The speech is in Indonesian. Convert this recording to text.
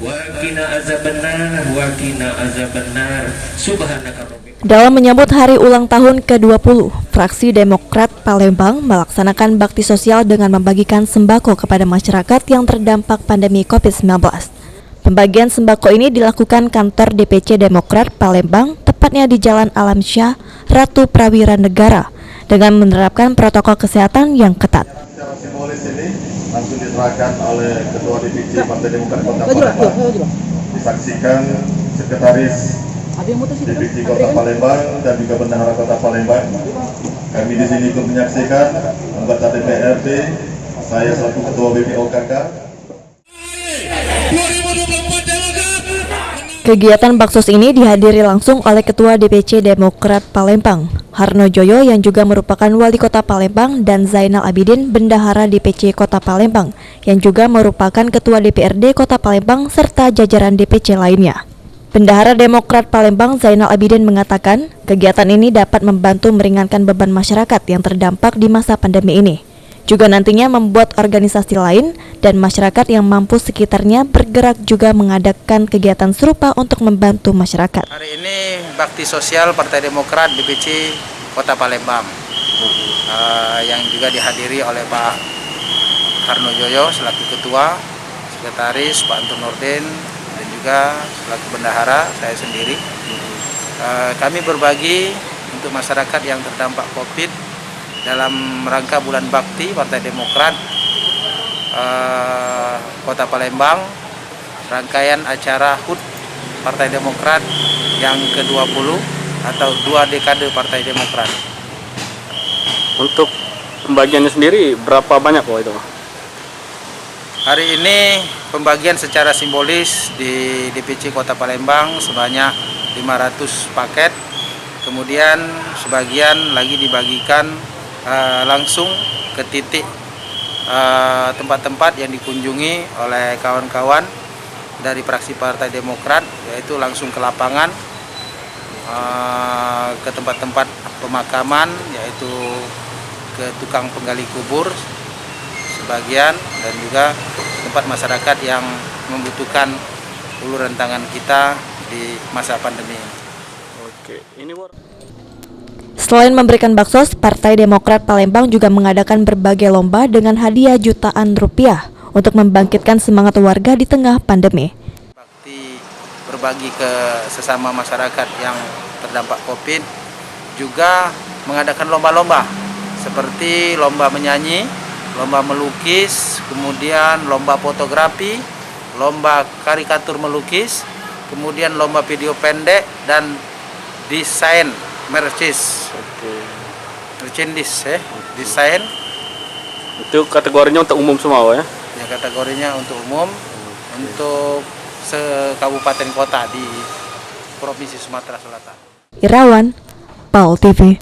wa qina azabannar wa qina azabannar subhanaka rabbil. Dalam menyambut hari ulang tahun ke-20, fraksi Demokrat Palembang melaksanakan bakti sosial dengan membagikan sembako kepada masyarakat yang terdampak pandemi COVID-19. Pembagian sembako ini dilakukan kantor DPC Demokrat Palembang, tepatnya di Jalan Alamsyah, Ratu Prawira Negara, dengan menerapkan protokol kesehatan yang ketat. Secara simbolis ini langsung diserahkan oleh Ketua DPC Partai Demokrat Kota Palembang, disaksikan Sekretaris DPC Kota Palembang dan juga Bendahara Kota Palembang. Kami di sini ikut menyaksikan anggota DPRD, saya selaku Ketua BPOKK. Kegiatan baksos ini dihadiri langsung oleh Ketua DPC Demokrat Palembang, Harno Joyo, yang juga merupakan Wali Kota Palembang, dan Zainal Abidin, Bendahara DPC Kota Palembang, yang juga merupakan Ketua DPRD Kota Palembang serta jajaran DPC lainnya. Bendahara Demokrat Palembang Zainal Abidin mengatakan, kegiatan ini dapat membantu meringankan beban masyarakat yang terdampak di masa pandemi ini. Juga nantinya membuat organisasi lain dan masyarakat yang mampu sekitarnya bergerak juga mengadakan kegiatan serupa untuk membantu masyarakat. Hari ini bakti sosial Partai Demokrat DPC Kota Palembang yang juga dihadiri oleh Pak Harno Joyo selaku Ketua, Sekretaris Pak Anton Norden, dan juga selaku Bendahara saya sendiri. Kami berbagi untuk masyarakat yang terdampak COVID dalam rangka bulan bakti Partai Demokrat Kota Palembang, rangkaian acara HUT Partai Demokrat yang ke-20 atau 2 dekade Partai Demokrat. Untuk pembagiannya sendiri berapa banyak itu? Hari ini pembagian secara simbolis di DPC Kota Palembang sebanyak 500 paket, kemudian sebagian lagi dibagikan langsung ke titik tempat-tempat yang dikunjungi oleh kawan-kawan dari fraksi Partai Demokrat, yaitu langsung ke lapangan, ke tempat-tempat pemakaman, yaitu ke tukang penggali kubur sebagian, dan juga tempat masyarakat yang membutuhkan uluran tangan kita di masa pandemi ini. Oke, ini Selain memberikan baksos, Partai Demokrat Palembang juga mengadakan berbagai lomba dengan hadiah jutaan rupiah untuk membangkitkan semangat warga di tengah pandemi. Bakti berbagi ke sesama masyarakat yang terdampak COVID, juga mengadakan lomba-lomba seperti lomba menyanyi, lomba melukis, kemudian lomba fotografi, lomba karikatur melukis, kemudian lomba video pendek, dan desain merchandise. Merchandise desain. Itu kategorinya untuk umum semua ya? Ya, kategorinya untuk umum, untuk se-kabupaten kota di Provinsi Sumatera Selatan. Irawan, PAL TV.